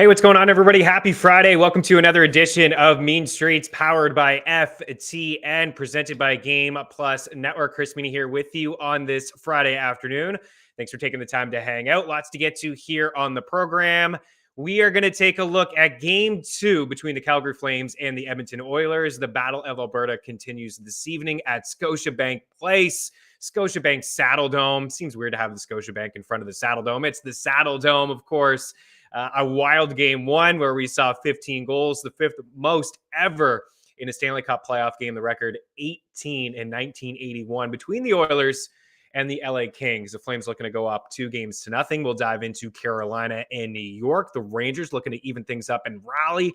Hey, what's going on, everybody? Happy Friday. Welcome to another edition of Mean Streets, powered by FTN, presented by Game Plus Network. Chris Meaney here with you on this Friday afternoon. Thanks for taking the time to hang out. Lots to get to here on the program. We are going to take a look at Game 2 between the Calgary Flames and the Edmonton Oilers. The Battle of Alberta continues this evening at Scotiabank Place. Scotiabank Saddle Dome. Seems weird to have the Scotiabank in front of the Saddle Dome. It's the Saddle Dome, of course. A wild game one where we saw 15 goals, the fifth most ever in a Stanley Cup playoff game. The record 18 in 1981 between the Oilers and the LA Kings. The Flames looking to go up 2-0. We'll dive into Carolina and New York. The Rangers looking to even things up and rally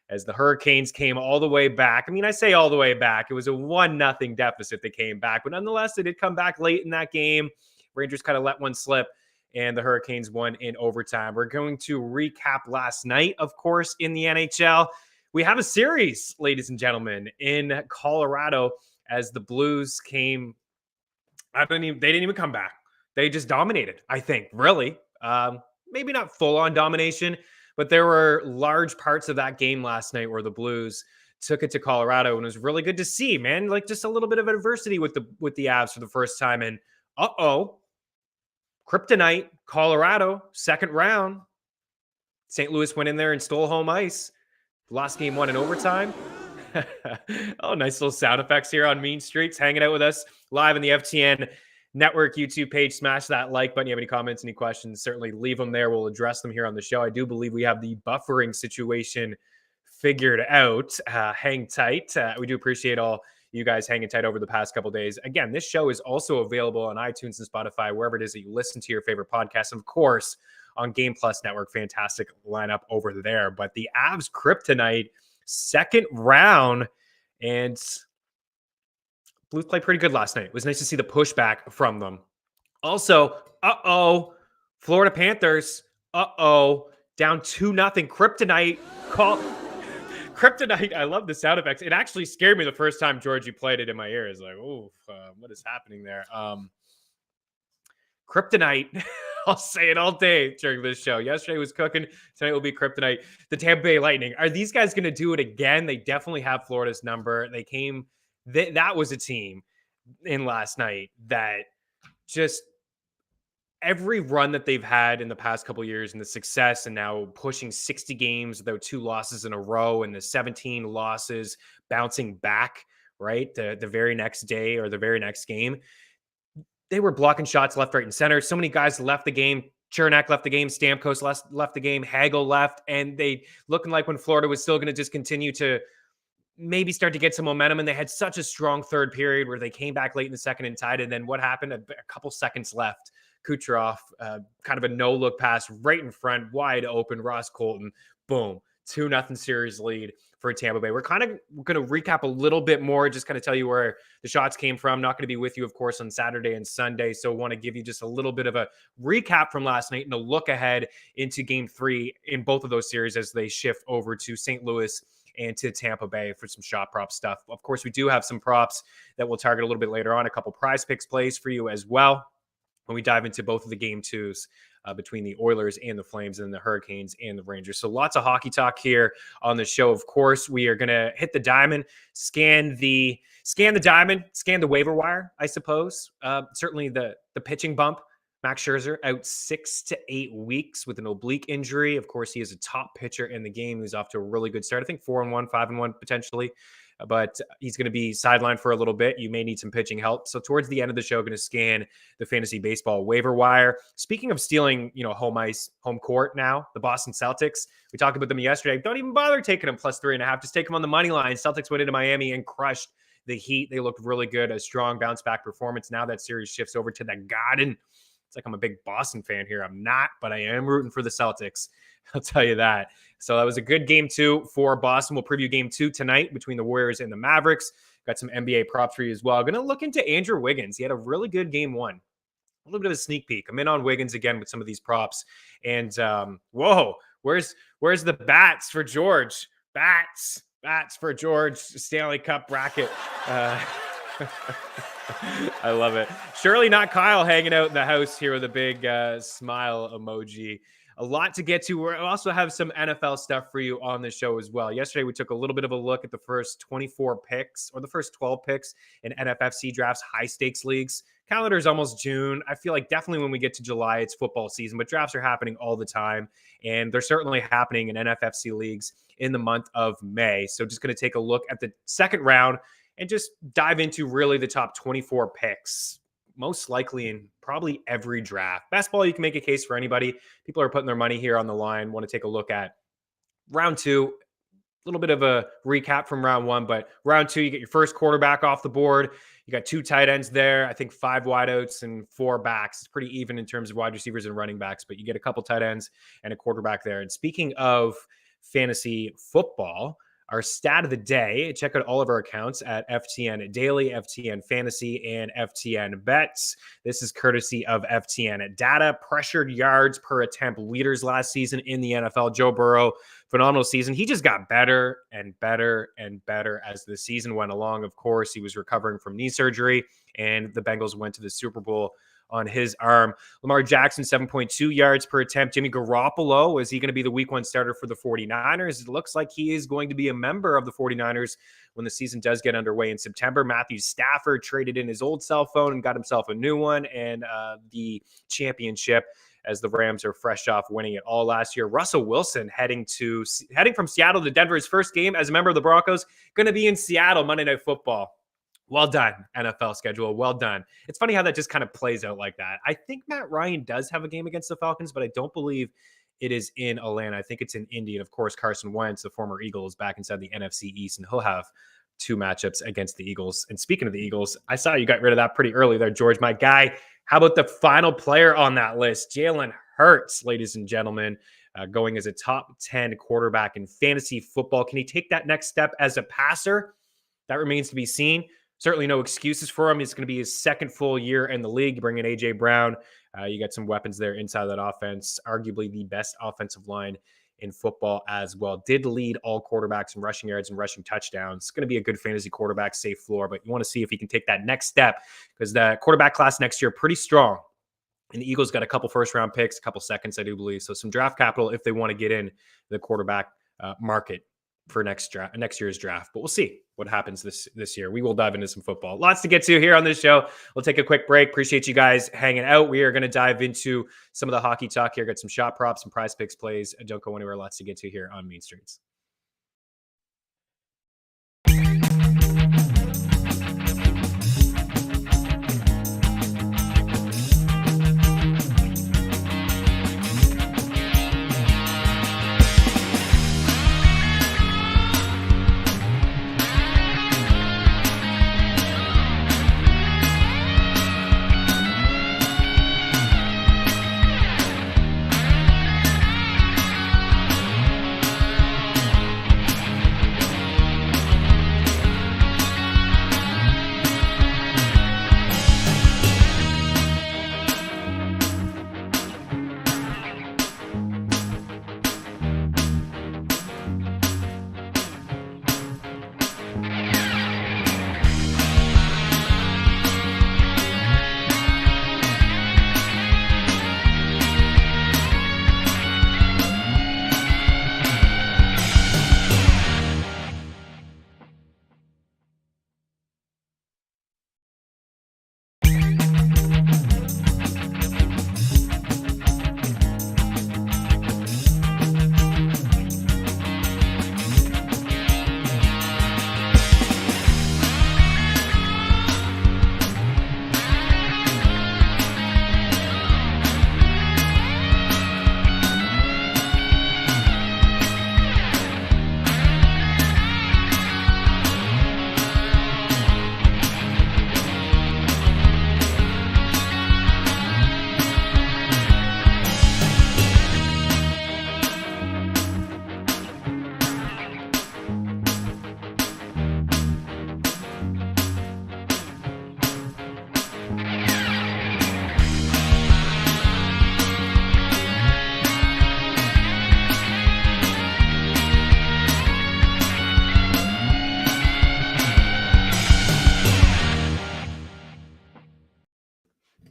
as the Hurricanes came all the way back. I mean, I say all the way back. It was a 1-0 deficit that came back, but nonetheless, they did come back late in that game. Rangers kind of let one slip, and the Hurricanes won in overtime. We're going to recap last night, of course, in the NHL. We have a series, ladies and gentlemen, in Colorado as the Blues came. They didn't even come back. They just dominated, I think, really. Maybe not full-on domination, but there were large parts of that game last night where the Blues took it to Colorado, and it was really good to see, man. Like, just a little bit of adversity with the Avs for the first time, and Kryptonite, Colorado, second round. St. Louis went in there and stole home ice. Lost game one in overtime. Oh, nice little sound effects here on Mean Streets. Hanging out with us live on the FTN Network YouTube page. Smash that like button. You have any comments, any questions, certainly leave them there. We'll address them here on the show. I do believe we have the buffering situation figured out. Hang tight. We do appreciate all you guys hanging tight over the past couple days. Again, this show is also available on iTunes and Spotify, wherever it is that you listen to your favorite podcasts. And of course, on Game Plus Network, fantastic lineup over there. But the Avs Kryptonite, second round, and Blues played pretty good last night. It was nice to see the pushback from them. Also, Florida Panthers, down 2-0. Kryptonite, I love the sound effects. It actually scared me the first time, George, you played it in my ear. It's like, what is happening there? Kryptonite, I'll say it all day during this show. Yesterday was cooking. Tonight will be Kryptonite. The Tampa Bay Lightning. Are these guys going to do it again? They definitely have Florida's number. They came, that was a team in last night that just every run that they've had in the past couple of years and the success and now pushing 60 games without 2 losses in a row and the 17 losses bouncing back, right? The very next day or the very next game, they were blocking shots left, right, and center. So many guys left the game. Chernak left the game. Stamkos left the game. Hagel left. And they looking like when Florida was still going to just continue to maybe start to get some momentum. And they had such a strong third period where they came back late in the second and tied. And then what happened? A couple seconds left. Kucherov, kind of a no-look pass right in front, wide open. Ross Colton, boom, 2-0 series lead for Tampa Bay. We're going to recap a little bit more, just kind of tell you where the shots came from. Not going to be with you, of course, on Saturday and Sunday, so want to give you just a little bit of a recap from last night and a look ahead into Game 3 in both of those series as they shift over to St. Louis and to Tampa Bay for some shot prop stuff. Of course, we do have some props that we'll target a little bit later on, a couple prize picks plays for you as well, when we dive into both of the Game 2s between the Oilers and the Flames and the Hurricanes and the Rangers. So lots of hockey talk here on the show. Of course, we are going to hit the diamond, scan the diamond, scan the waiver wire, I suppose. Certainly the pitching bump. Max Scherzer out 6 to 8 weeks with an oblique injury. Of course, he is a top pitcher in the game. He's off to a really good start. I think 4-1, 5-1 potentially. But he's going to be sidelined for a little bit. You may need some pitching help. So towards the end of the show, going to scan the fantasy baseball waiver wire. Speaking of stealing, home ice, home court now, the Boston Celtics. We talked about them yesterday. Don't even bother taking them plus 3.5. Just take them on the money line. Celtics went into Miami and crushed the Heat. They looked really good. A strong bounce back performance. Now that series shifts over to the Garden. It's like I'm a big Boston fan here. I'm not, but I am rooting for the Celtics. I'll tell you that. So that was a good Game 2 for Boston. We'll preview Game 2 tonight between the Warriors and the Mavericks. Got some NBA props for you as well. Going to look into Andrew Wiggins. He had a really good Game 1. A little bit of a sneak peek. I'm in on Wiggins again with some of these props. And, where's the bats for George? Bats for George. Stanley Cup bracket. I love it. Surely not Kyle hanging out in the house here with a big smile emoji A lot to get to. We also have some NFL stuff for you on the show as well. Yesterday, we took a little bit of a look at the first 24 picks or the first 12 picks in NFFC drafts, high stakes leagues. Calendar is almost June. I feel like definitely when we get to July, it's football season, but drafts are happening all the time. And they're certainly happening in NFFC leagues in the month of May. So just going to take a look at the second round and just dive into really the top 24 picks, most likely in probably every draft. Best ball, you can make a case for anybody. People are putting their money here on the line, want to take a look at round 2. A little bit of a recap from round 1, but round 2, you get your first quarterback off the board. You got 2 tight ends there. I think 5 wideouts and 4 backs. It's pretty even in terms of wide receivers and running backs, but you get a couple tight ends and a quarterback there. And speaking of fantasy football, our stat of the day, check out all of our accounts at FTN Daily, FTN Fantasy, and FTN Bets. This is courtesy of FTN Data. Pressured yards per attempt leaders last season in the NFL. Joe Burrow, phenomenal season. He just got better and better and better as the season went along. Of course, he was recovering from knee surgery, and the Bengals went to the Super Bowl on his arm. Lamar Jackson, 7.2 yards per attempt. Jimmy Garoppolo, is he going to be the week 1 starter for the 49ers? It looks like he is going to be a member of the 49ers when the season does get underway in September. Matthew Stafford traded in his old cell phone and got himself a new one, and the championship, as the Rams are fresh off winning it all last year. Russell Wilson heading from Seattle to Denver, his first game as a member of the Broncos, going to be in Seattle Monday Night Football. Well done, NFL schedule. Well done. It's funny how that just kind of plays out like that. I think Matt Ryan does have a game against the Falcons, but I don't believe it is in Atlanta. I think it's in Indy. And of course, Carson Wentz, the former Eagle, is back inside the NFC East, and he'll have 2 matchups against the Eagles. And speaking of the Eagles, I saw you got rid of that pretty early there, George, my guy. How about the final player on that list? Jalen Hurts, ladies and gentlemen, going as a top 10 quarterback in fantasy football. Can he take that next step as a passer? That remains to be seen. Certainly no excuses for him. It's going to be his second full year in the league. You bring in A.J. Brown. You got some weapons there inside that offense. Arguably the best offensive line in football as well. Did lead all quarterbacks in rushing yards and rushing touchdowns. It's going to be a good fantasy quarterback, safe floor, but you want to see if he can take that next step because the quarterback class next year pretty strong. And the Eagles got a couple first-round picks, a couple seconds, I do believe. So some draft capital if they want to get in the quarterback market for next year's draft. But we'll see what happens this year. We will dive into some football. Lots to get to here on this show. We'll take a quick break. Appreciate you guys hanging out. We are going to dive into some of the hockey talk here. Got some shot props, some prize picks plays. Don't go anywhere. Lots to get to here on Main Streets.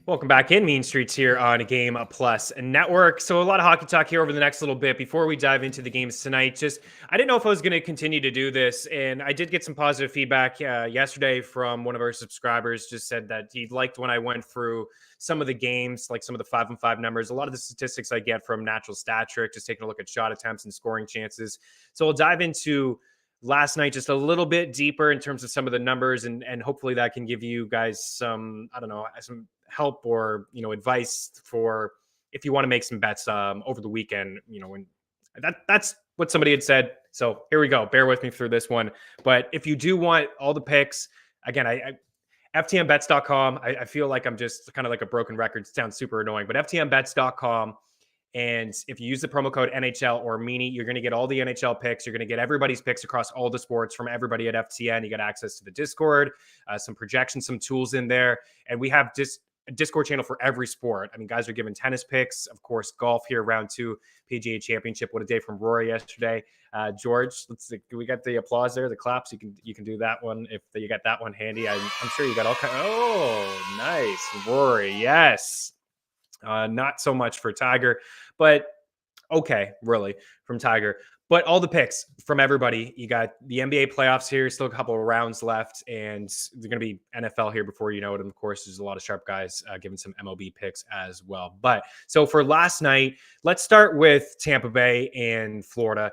Welcome back in Mean Streets here on Game Plus Network. So a lot of hockey talk here over the next little bit. Before we dive into the games tonight, I didn't know if I was going to continue to do this, and I did get some positive feedback yesterday from one of our subscribers. Just said that he liked when I went through some of the games, like some of the 5-on-5 numbers. A lot of the statistics I get from Natural Stat Trick, just taking a look at shot attempts and scoring chances. So we'll dive into last night just a little bit deeper in terms of some of the numbers, and hopefully that can give you guys some, I don't know, some help or advice for if you want to make some bets over the weekend. When that's what somebody had said. So here we go. Bear with me through this one. But if you do want all the picks, again, FTNbets.com. I feel like I'm just kind of like a broken record. It sounds super annoying, but FTNbets.com. And if you use the promo code NHL or Meaney, you're going to get all the NHL picks. You're going to get everybody's picks across all the sports from everybody at FTN. You get access to the Discord, some projections, some tools in there. And we have a Discord channel for every sport. I mean, guys are giving tennis picks, of course, golf here, round 2, PGA Championship. What a day from Rory yesterday. George, let's see, we got the applause there, the claps. You can do that one if you got that one handy. I'm sure you got all kinds. Oh, nice, Rory. Yes. Not so much for Tiger, but okay, really, from Tiger. But all the picks from everybody. You got the NBA playoffs here, still a couple of rounds left, and they're going to be NFL here before you know it. And of course, there's a lot of sharp guys giving some MLB picks as well. But so for last night, let's start with Tampa Bay and Florida.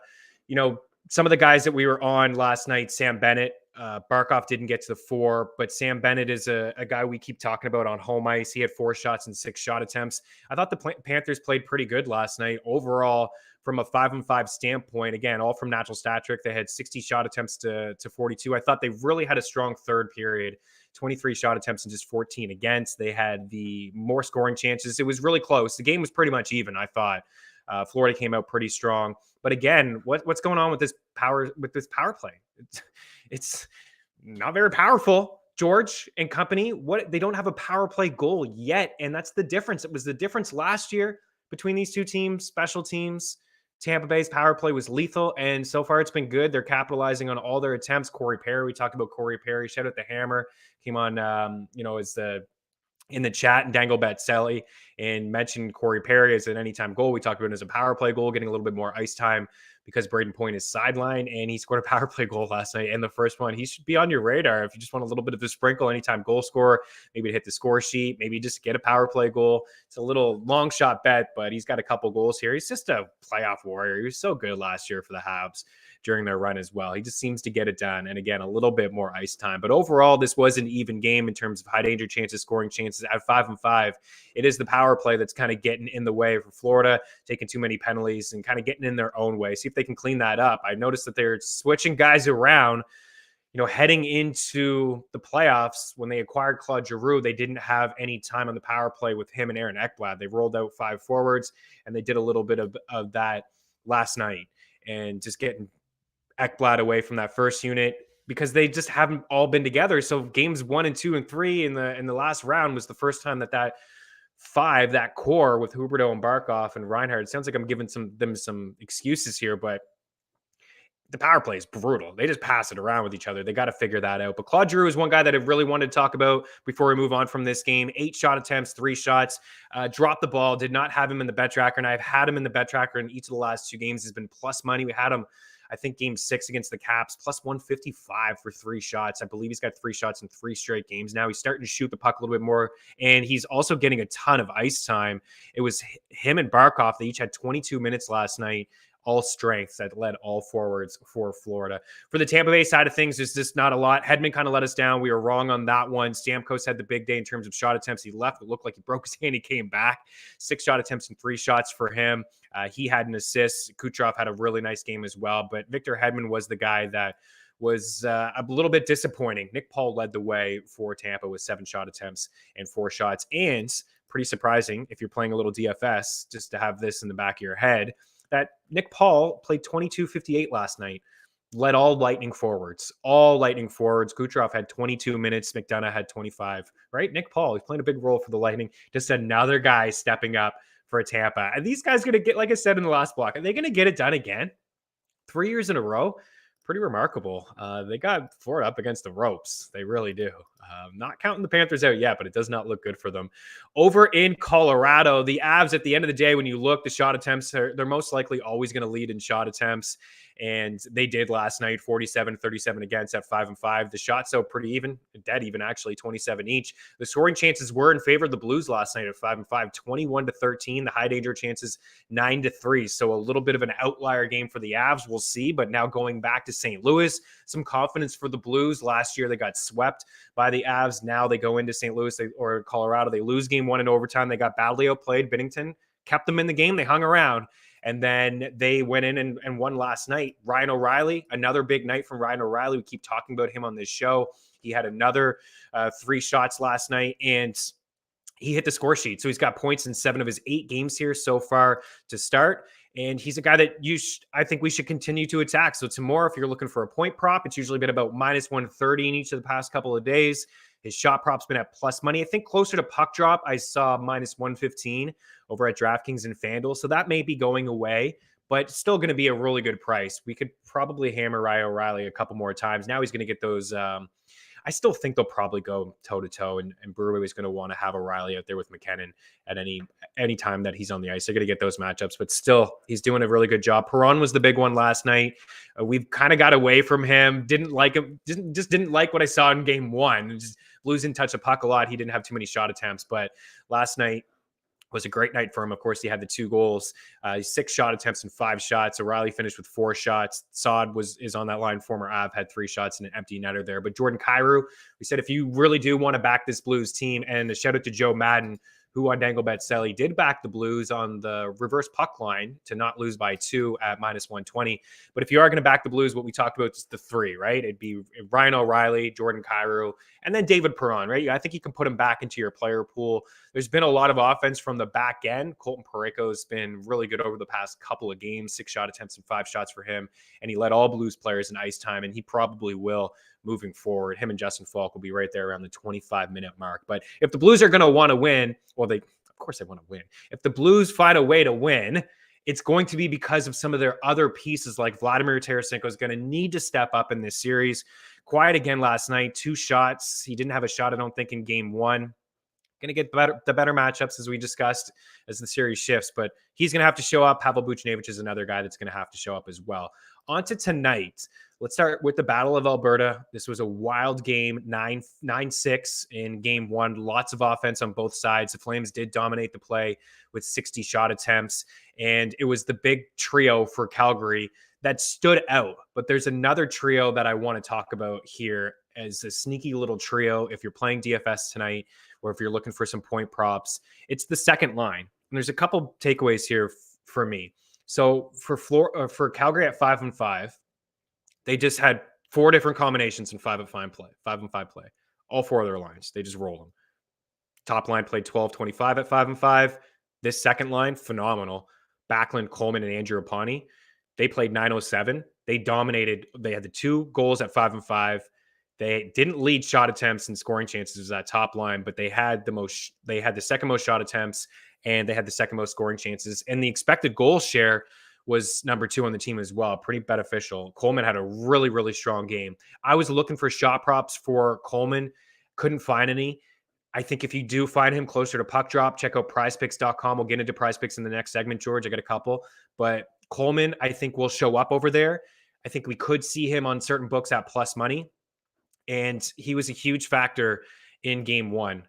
Some of the guys that we were on last night, Sam Bennett, Barkov didn't get to the 4, but Sam Bennett is a guy we keep talking about on home ice. He had 4 shots and 6 shot attempts. I thought the Panthers played pretty good last night. Overall, from a 5-on-5 standpoint, again, all from Natural Stat Trick, they had 60 shot attempts to 42. I thought they really had a strong third period. 23 shot attempts and just 14 against. They had the more scoring chances. It was really close. The game was pretty much even, I thought. Florida came out pretty strong. But again, what's going on with this power play? It's not very powerful. George and company, they don't have a power play goal yet, and that's the difference. It was the difference last year between these two teams, special teams. Tampa Bay's power play was lethal, and so far it's been good. They're capitalizing on all their attempts. Corey Perry, we talked about Corey Perry. Shout out the Hammer. Came on, as in the chat, and Dangle Batselli, and mentioned Corey Perry as an anytime goal. We talked about it as a power play goal, getting a little bit more ice time because Braden Point is sidelined, and he scored a power play goal last night. And the first one, he should be on your radar if you just want a little bit of a sprinkle, anytime goal scorer, maybe to hit the score sheet, maybe just get a power play goal. It's a little long shot bet, but he's got a couple goals here. He's just a playoff warrior. He was so good last year for the Habs during their run as well. He just seems to get it done. And again, a little bit more ice time. But overall, this was an even game in terms of high danger chances, scoring chances at 5-on-5. It is the power play that's kind of getting in the way for Florida, taking too many penalties and kind of getting in their own way. See if they can clean that up. I noticed that they're switching guys around. Heading into the playoffs, when they acquired Claude Giroux, they didn't have any time on the power play with him and Aaron Ekblad. They rolled out 5 forwards, and they did a little bit of that last night, and just getting Ekblad away from that first unit because they just haven't all been together. So games 1 and 2 and 3 in the last round was the first time that 5, that core with Huberdeau and Barkov and Reinhart. It sounds like I'm giving them some excuses here, but the power play is brutal. They just pass it around with each other. They got to figure that out. But Claude Giroux is one guy that I really wanted to talk about before we move on from this game. 8 shot attempts, 3 shots, dropped the ball, did not have him in the bet tracker. And I've had him in the bet tracker in each of the last 2 games. He's been plus money. We had him, I think, game 6 against the Caps, plus 155 for 3 shots. I believe he's got 3 shots in 3 straight games. Now he's starting to shoot the puck a little bit more, and he's also getting a ton of ice time. It was him and Barkov. They each had 22 minutes last night. All strengths that led all forwards for Florida. For the Tampa Bay side of things, there's just not a lot. Hedman kind of let us down. We were wrong on that one. Stamkos had the big day in terms of shot attempts. He left. It looked like he broke his hand. He came back. 6 shot attempts and 3 shots for him. He had an assist. Kucherov had a really nice game as well. But Victor Hedman was the guy that was a little bit disappointing. Nick Paul led the way for Tampa with 7 shot attempts and 4 shots. And pretty surprising, if you're playing a little DFS, just to have this in the back of your head, that Nick Paul played 22:58 last night, led all Lightning forwards. Kucherov had 22 minutes. McDonough had 25, right? Nick Paul, he's playing a big role for the Lightning. Just another guy stepping up for Tampa. And these guys going to get, like I said in the last block, are they going to get it done again? 3 years in a row? pretty remarkable. They got Florida up against the ropes. They really do. Not counting the Panthers out yet, but it does not look good for them. Over in Colorado, the Avs, at the end of the day, when you look, the shot attempts, they're most likely always going to lead in shot attempts. And they did last night, 47-37 against at 5-5. The shots, though, pretty even, dead even, actually, 27 each. The scoring chances were in favor of the Blues last night at 5-5, 21-13. The high danger chances, 9-3. So a little bit of an outlier game for the Avs. We'll see. But now going back to St. Louis, some confidence for the Blues. Last year, they got swept by the Avs. Now they go into St. Louis or Colorado. They lose game one in overtime. They got badly outplayed. Binnington kept them in the game. They hung around. And then they went in and won last night. Ryan O'Reilly, another big night from Ryan O'Reilly. We keep talking about him on this show. He had another 3 shots last night, and he hit the score sheet. So he's got points in 7 of his 8 games here so far to start. And he's a guy that I think we should continue to attack. So tomorrow, if you're looking for a point prop, it's usually been about -130 in each of the past couple of days. His shot prop's been at plus money. I think closer to puck drop, I saw -115 over at DraftKings and FanDuel. So that may be going away, but still going to be a really good price. We could probably hammer Ryan O'Reilly a couple more times. Now he's going to get those. I still think they'll probably go toe-to-toe, and Brewer is going to want to have O'Reilly out there with McKinnon at any time that he's on the ice. They're going to get those matchups, but still, he's doing a really good job. Perron was the big one last night. We've kind of got away from him. Didn't like him. Didn't like what I saw in game one. Just losing touch of puck a lot. He didn't have too many shot attempts, but last night was a great night for him. Of course, he had the 2 goals, 6 shot attempts and 5 shots. O'Reilly finished with 4 shots. Saad is on that line. Former Av had 3 shots and an empty netter there. But Jordan Kyrou, we said if you really do want to back this Blues team, and a shout out to Joe Madden, who on Danglebet Selly did back the Blues on the reverse puck line to not lose by 2 at -120. But if you are going to back the Blues, what we talked about is the 3, right? It'd be Ryan O'Reilly, Jordan Kyrou, and then David Perron, right? I think you can put him back into your player pool. There's been a lot of offense from the back end. Colton Parayko has been really good over the past couple of games, 6 shot attempts and 5 shots for him. And he led all Blues players in ice time, and he probably will moving forward. Him and Justin Falk will be right there around the 25-minute mark. But if the Blues are going to want to win, well, of course they want to win. If the Blues find a way to win, it's going to be because of some of their other pieces, like Vladimir Tarasenko is going to need to step up in this series. Quiet again last night, 2 shots. He didn't have a shot, I don't think, in game 1. Going to get the better matchups, as we discussed, as the series shifts. But he's going to have to show up. Pavel Buchnevich is another guy that's going to have to show up as well. On to tonight. Let's start with the Battle of Alberta. This was a wild game, 9-6 in game 1. Lots of offense on both sides. The Flames did dominate the play with 60 shot attempts. And it was the big trio for Calgary that stood out. But there's another trio that I want to talk about here as a sneaky little trio. If you're playing DFS tonight, or if you're looking for some point props, it's the second line. And there's a couple takeaways here for me. So for Calgary at 5-5, they just had 4 different combinations in 5-5 play. All 4 of their lines, they just rolled them. Top line played 12-25 at 5-5. This second line, phenomenal. Backlund, Coleman, and Andrew Apani, they played 9-07. They dominated. They had the 2 goals at 5-5. They didn't lead shot attempts and scoring chances as that top line, but they had the second most shot attempts, and they had the second most scoring chances. And the expected goal share was number 2 on the team as well. Pretty beneficial. Coleman had a really, really strong game. I was looking for shot props for Coleman. Couldn't find any. I think if you do find him closer to puck drop, check out prizepicks.com. We'll get into prize picks in the next segment, George. I got a couple. But Coleman, I think, will show up over there. I think we could see him on certain books at plus money. And he was a huge factor in game 1,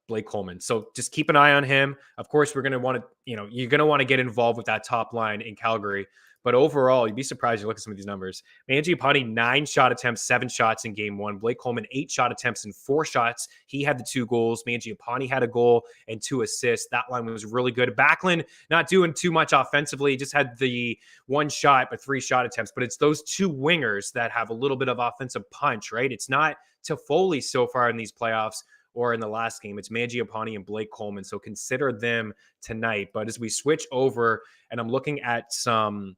Blake Coleman. So just keep an eye on him. Of course, we're going to want to, you're going to want to get involved with that top line in Calgary. But overall, you'd be surprised you look at some of these numbers. Mangiapane, 9 shot attempts, 7 shots in game 1. Blake Coleman, 8 shot attempts and 4 shots. He had the 2 goals. Mangiapane had a goal and 2 assists. That line was really good. Backlund, not doing too much offensively. He just had the 1 shot, but 3 shot attempts. But it's those 2 wingers that have a little bit of offensive punch, right? It's not Toffoli so far in these playoffs or in the last game. It's Mangiapane and Blake Coleman. So consider them tonight. But as we switch over, and I'm looking at some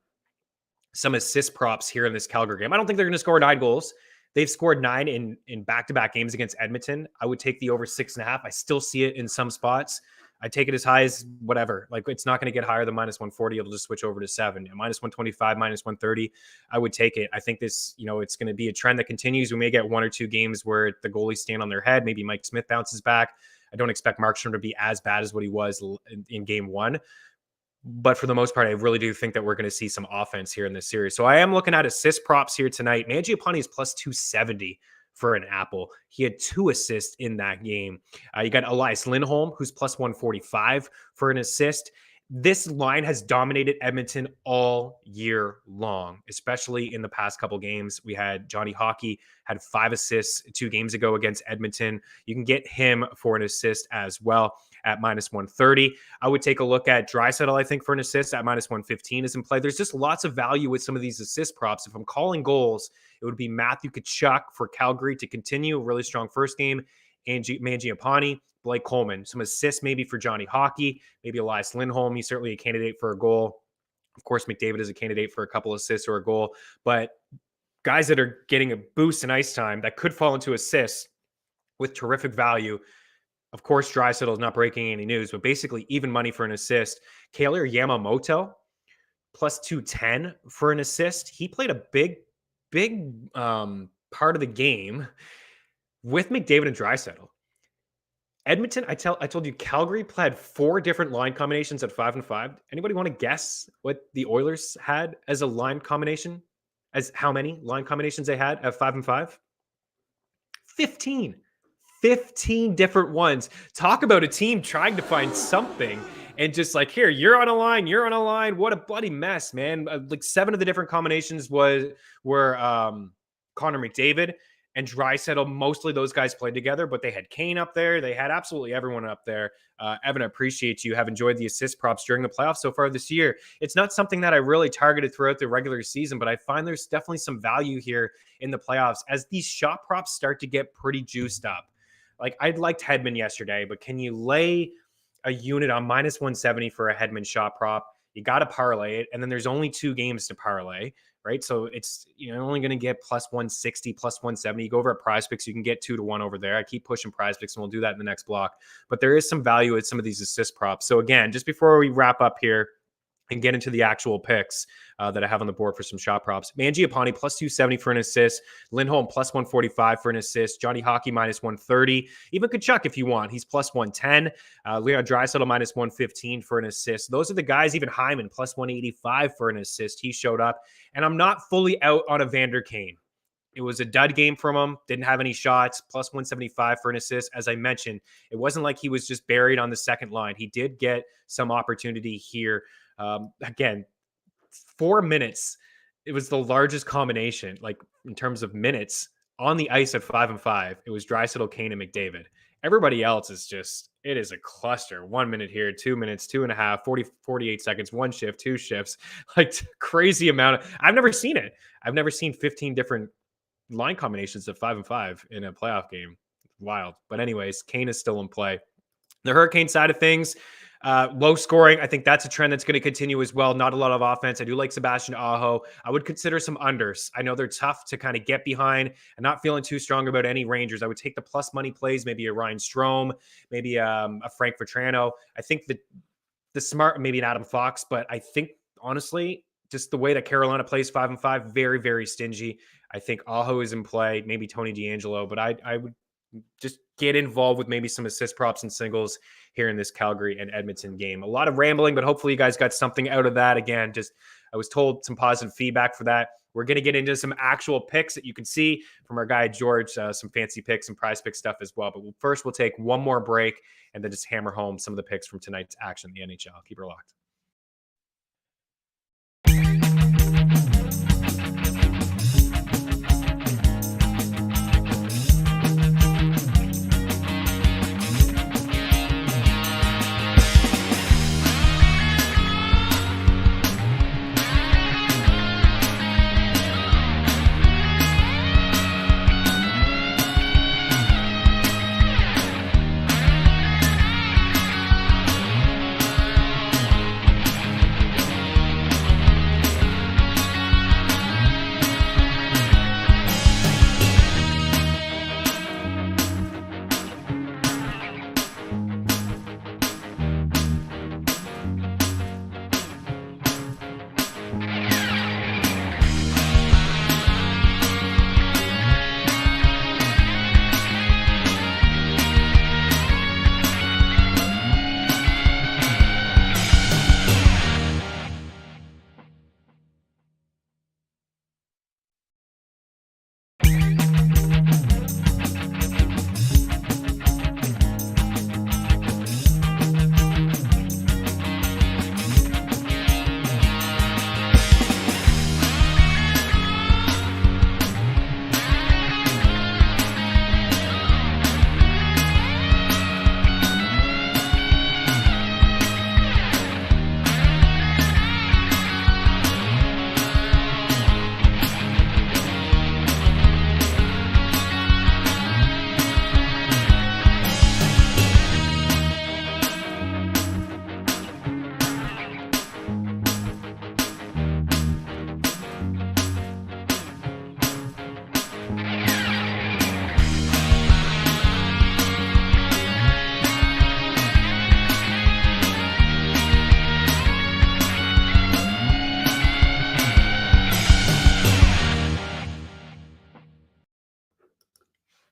assist props here in this Calgary game. I don't think they're going to score 9 goals. They've scored 9 in back-to-back games against Edmonton. I would take the over 6.5. I still see it in some spots. I take it as high as whatever. Like, it's not going to get higher than minus 140. It'll just switch over to 7. Minus 125, minus 130. I would take it. I think this, it's going to be a trend that continues. We may get 1 or 2 games where the goalies stand on their head. Maybe Mike Smith bounces back. I don't expect Markstrom to be as bad as what he was in game 1. But for the most part, I really do think that we're going to see some offense here in this series. So I am looking at assist props here tonight. Mangiapane is plus 270 for an apple. He had 2 assists in that game. You got Elias Lindholm, who's plus 145 for an assist. This line has dominated Edmonton all year long, especially in the past couple games. We had Johnny Hockey had 5 assists 2 games ago against Edmonton. You can get him for an assist as well at minus 130. I would take a look at Draisaitl, I think, for an assist at minus 115 is in play. There's just lots of value with some of these assist props. If I'm calling goals, it would be Matthew Tkachuk for Calgary to continue a really strong first game, and Mangiapane, Blake Coleman, some assists maybe for Johnny Hockey, maybe Elias Lindholm. He's certainly a candidate for a goal. Of course, McDavid is a candidate for a couple assists or a goal, but guys that are getting a boost in ice time that could fall into assists with terrific value. Of course, Draisaitl is not breaking any news, but basically even money for an assist. Kailer Yamamoto, plus 210 for an assist. He played a big part of the game with McDavid and Draisaitl. Edmonton, I told you, Calgary had 4 different line combinations at 5 and 5. Anybody want to guess what the Oilers had as a line combination? As how many line combinations they had at 5 and 5? 15. 15 different ones. Talk about a team trying to find something and just like, here, you're on a line. What a bloody mess, man. Like 7 of the different combinations were Connor McDavid and Draisaitl. Mostly those guys played together, but they had Kane up there. They had absolutely everyone up there. Evan, I appreciate you. Have enjoyed the assist props during the playoffs so far this year. It's not something that I really targeted throughout the regular season, but I find there's definitely some value here in the playoffs as these shot props start to get pretty juiced up. Like, I liked Hedman yesterday, but can you lay a unit on minus 170 for a Hedman shot prop? You got to parlay it, and then there's only 2 games to parlay, right? So it's only going to get plus 160, plus 170. You go over at Prize Picks, you can get 2-1 over there. I keep pushing Prize Picks, and we'll do that in the next block. But there is some value with some of these assist props. So again, just before we wrap up here and get into the actual picks that I have on the board for some shot props. Mangiapane plus 270 for an assist. Lindholm plus 145 for an assist. Johnny Hockey minus 130. Even Tkachuk if you want. He's plus 110. Leon Draisaitl minus 115 for an assist. Those are the guys. Even Hyman plus 185 for an assist. He showed up. And I'm not fully out on Evander Kane. It was a dud game from him. Didn't have any shots. Plus 175 for an assist. As I mentioned, it wasn't like he was just buried on the second line. He did get some opportunity here. Again, 4 minutes. It was the largest combination, like in terms of minutes on the ice at 5 and 5. It was Draisaitl, Kane, and McDavid. Everybody else is just, it is a cluster. 1 minute here, 2 minutes, 2.5, 48 seconds, 1 shift, 2 shifts, like crazy amount I've never seen it. I've never seen 15 different line combinations of 5 and 5 in a playoff game. Wild. But anyways, Kane is still in play. The Hurricane side of things, low scoring. I think that's a trend that's going to continue as well. Not a lot of offense. I do like Sebastian Aho. I would consider some unders. I know they're tough to kind of get behind. I'm not feeling too strong about any Rangers. I would take the plus money plays, maybe a Ryan Strome, maybe a Frank Vetrano. I think the smart, maybe an Adam Fox, but I think honestly, just the way that Carolina plays 5 and 5, very, very stingy. I think Aho is in play, maybe Tony DeAngelo, but I would just get involved with maybe some assist props and singles here in this Calgary and Edmonton game. A lot of rambling, but hopefully you guys got something out of that. Again, just I was told some positive feedback for that. We're going to get into some actual picks that you can see from our guy George, some fancy picks and prize pick stuff as well. But first, we'll take one more break and then just hammer home some of the picks from tonight's action in the NHL. Keep her locked.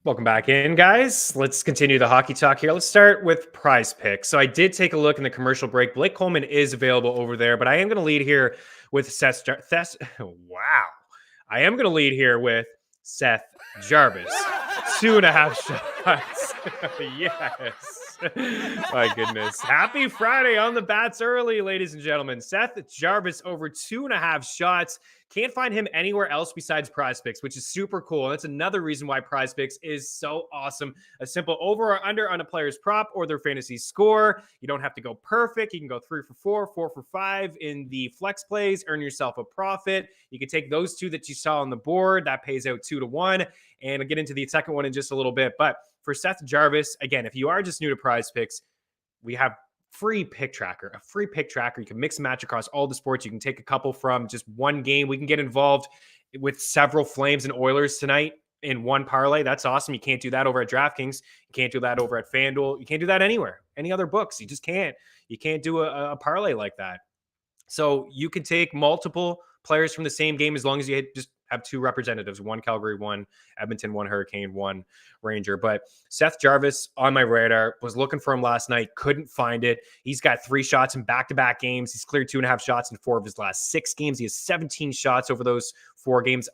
Welcome back in, guys. Let's continue the hockey talk here. Let's start with Prize Picks. So I did take a look in the commercial break. Blake Coleman is available over there, but I am going to lead here with wow. I am going to lead here with Seth Jarvis. 2.5 shots. Yes. My goodness. Happy Friday on the bats early, ladies and gentlemen. Seth Jarvis over 2.5 shots. Can't find him anywhere else besides Prize Picks, which is super cool. And that's another reason why Prize Picks is so awesome. A simple over or under on a player's prop or their fantasy score. You don't have to go perfect. You can go 3 for 4, 4 for 5 in the flex plays, earn yourself a profit. You can take those two that you saw on the board. That pays out 2-1. And I'll get into the second one in just a little bit. But for Seth Jarvis, again, if you are just new to Prize Picks, we have a free pick tracker. You can mix and match across all the sports. You can take a couple from just one game. We can get involved with several Flames and Oilers tonight in one parlay. That's awesome. You can't do that over at DraftKings. You can't do that over at FanDuel. You can't do that anywhere, any other books. You just can't. You can't do a parlay like that. So you can take multiple players from the same game as long as you just have two representatives, one Calgary, one Edmonton, one Hurricane, one Ranger. But Seth Jarvis on my radar, was looking for him last night, couldn't find it. He's got 3 shots in back-to-back games. He's cleared 2.5 shots in 4 of his last 6 games. He has 17 shots over those 4 games.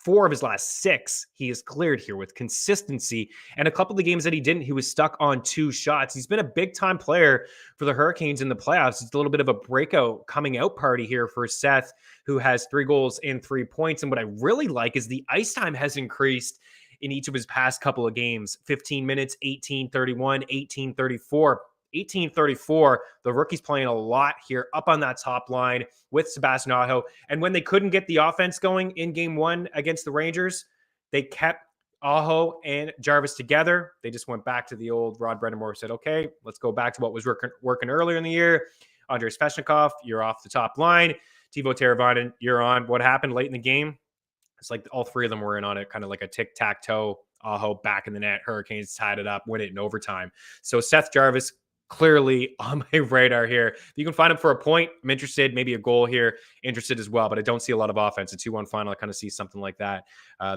4 of his last 6 he is cleared here with consistency. And a couple of the games that he didn't, he was stuck on 2 shots. He's been a big-time player for the Hurricanes in the playoffs. It's a little bit of a breakout coming out party here for Seth, who has 3 goals and 3 points. And what I really like is the ice time has increased in each of his past couple of games. 15 minutes, 18:31, 18:34. 18:34. The rookie's playing a lot here up on that top line with Sebastian Aho. And when they couldn't get the offense going in game 1 against the Rangers, they kept Aho and Jarvis together. They just went back to the old Rod Brind'Amour, said, okay, let's go back to what was working earlier in the year. Andrei Svechnikov, you're off the top line. Teuvo Teravainen, you're on. What happened late in the game? It's like all 3 of them were in on it, kind of like a tic-tac-toe. Aho back in the net. Hurricanes tied it up, win it in overtime. So Seth Jarvis, clearly on my radar here. If you can find him for a point, I'm interested. Maybe a goal here, interested as well. But I don't see a lot of offense. A 2-1 final, I kind of see something like that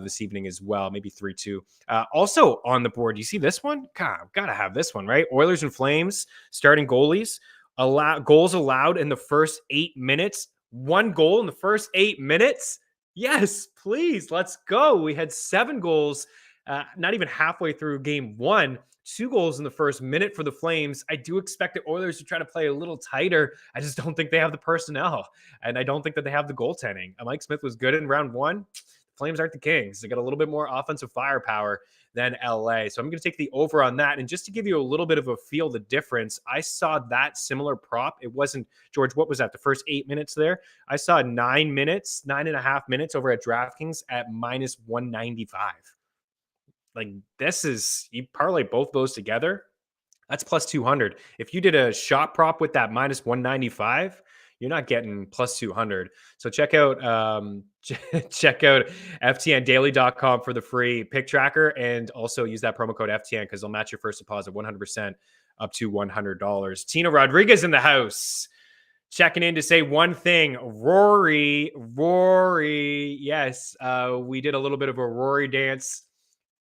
this evening as well. Maybe 3-2. Also on the board, you see this one? God, I've got to have this one, right? Oilers and Flames, starting goalies. Goals allowed in the first 8 minutes. 1 goal in the first 8 minutes. Yes, please. Let's go. We had 7 goals, not even halfway through game 1. 2 goals in the first minute for the Flames. I do expect the Oilers to try to play a little tighter. I just don't think they have the personnel, and I don't think that they have the goaltending. Mike Smith was good in round 1. Flames aren't the Kings. They got a little bit more offensive firepower than LA. So I'm going to take the over on that. And just to give you a little bit of a feel the difference, I saw that similar prop. It wasn't, George, what was that? The first 8 minutes there? I saw 9.5 minutes over at DraftKings at minus 195. Like, this is, you parlay both those together, that's plus 200. If you did a shot prop with that minus 195, you're not getting plus 200. So check out ftndaily.com for the free pick tracker, and also use that promo code FTN because they'll match your first deposit 100% up to $100. Tino Rodriguez in the house, checking in to say one thing. Rory. Yes, we did a little bit of a Rory dance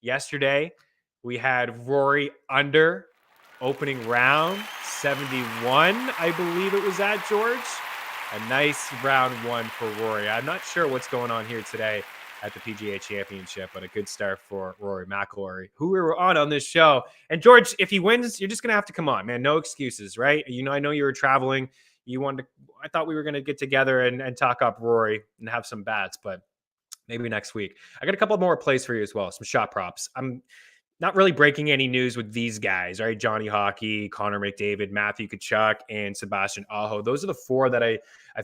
yesterday. We had Rory under opening round 71, I believe it was at, George. A nice round 1 for Rory. I'm not sure what's going on here today at the PGA Championship, but a good start for Rory McIlroy, who we were on this show. And George, if he wins, you're just going to have to come on, man. No excuses, right? You know, I know you were traveling. You wanted to, I thought we were going to get together and talk up Rory and have some bats, but maybe next week. I got a couple more plays for you as well, some shot props. I'm not really breaking any news with these guys, right? Johnny Hockey, Connor McDavid, Matthew Tkachuk, and Sebastian Aho. Those are the 4 that I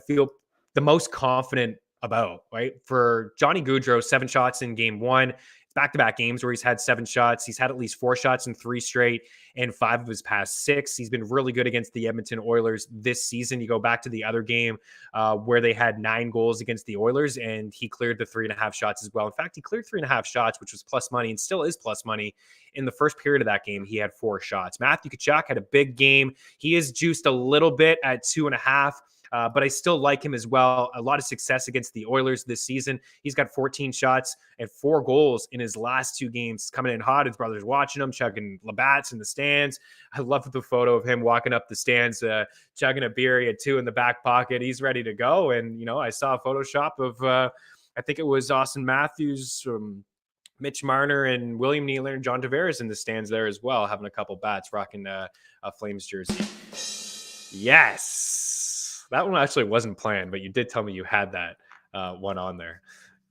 feel the most confident about, right? For Johnny Gaudreau, 7 shots in game 1. Back-to-back games where he's had 7 shots. He's had at least 4 shots in 3 straight and 5 of his past 6. He's been really good against the Edmonton Oilers this season. You go back to the other game where they had 9 goals against the Oilers, and he cleared the 3.5 shots as well. In fact, he cleared 3.5 shots, which was plus money and still is plus money. In the first period of that game, he had 4 shots. Matthew Tkachuk had a big game. He is juiced a little bit at 2.5. but I still like him as well. A lot of success against the Oilers this season. He's got 14 shots and 4 goals in his last 2 games. Coming in hot. His brother's watching him, chugging Labatt's in the stands. I love the photo of him walking up the stands, chugging a beer. He had 2 in the back pocket. He's ready to go. And, I saw a Photoshop of, I think it was Austin Matthews, Mitch Marner, and William Nylander and John Tavares in the stands there as well, having a couple bats, rocking a Flames jersey. Yes. That one actually wasn't planned, but you did tell me you had that one on there.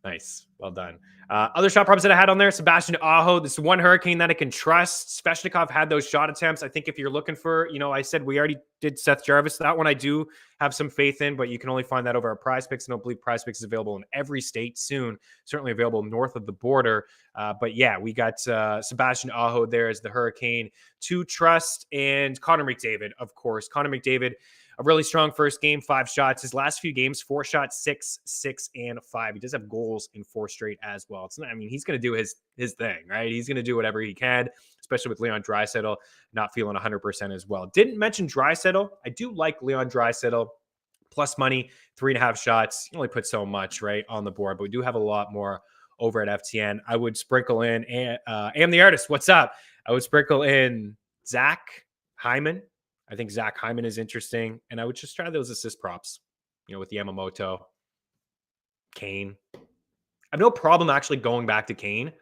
Nice. Well done. Other shot props that I had on there, Sebastian Aho. This one Hurricane that I can trust. Svechnikov had those shot attempts. I think if you're looking for, I said we already did Seth Jarvis. That one I do have some faith in, but you can only find that over at Prize Picks. I don't believe Prize Picks is available in every state soon. Certainly available north of the border. But yeah, we got Sebastian Aho there as the Hurricane to trust. And Connor McDavid, of course. Connor McDavid, a really strong first game, 5 shots. His last few games, 4 shots, 6, 6, and 5. He does have goals in 4 straight as well. It's not, he's going to do his thing, right? He's going to do whatever he can, especially with Leon Draisaitl not feeling 100% as well. Didn't mention Draisaitl. I do like Leon Draisaitl. Plus money, 3.5 shots. You only put so much, right, on the board, but we do have a lot more over at FTN. I would sprinkle in, Am the Artist, what's up? I would sprinkle in Zach Hyman. I think Zach Hyman is interesting. And I would just try those assist props, with Yamamoto, Kane. I have no problem actually going back to Kane,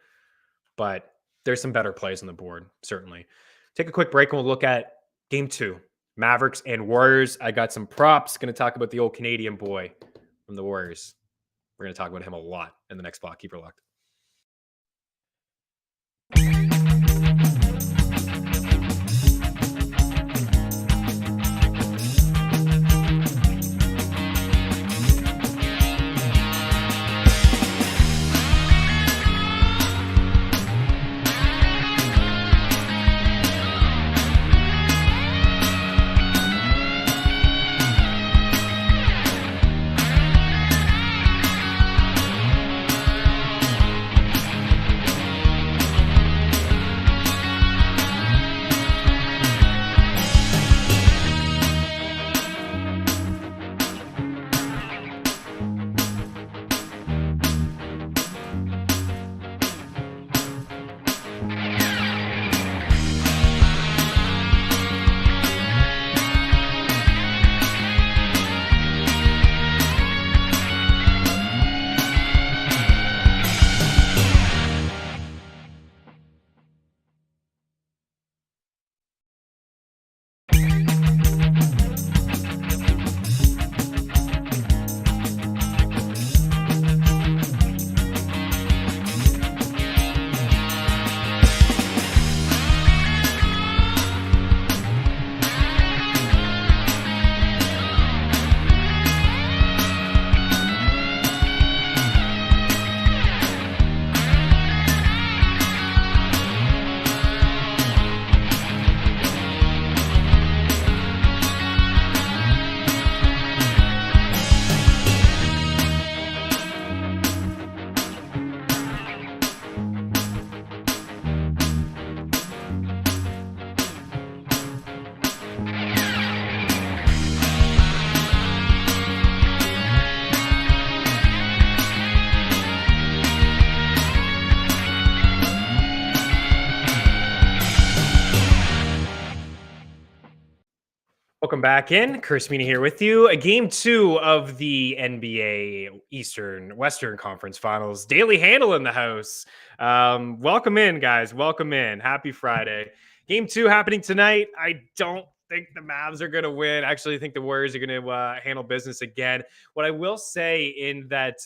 but there's some better plays on the board, certainly. Take a quick break and we'll look at game 2. Mavericks and Warriors. I got some props. Going to talk about the old Canadian boy from the Warriors. We're going to talk about him a lot in the next block. Keep her locked. Welcome back in. Chris Meaney here with you. A game 2 of the NBA Western Conference Finals. Daily Handle in the house. Welcome in, guys. Welcome in. Happy Friday. Game 2 happening tonight. I don't think the Mavs are going to win. Actually, I think the Warriors are going to handle business again. What I will say in that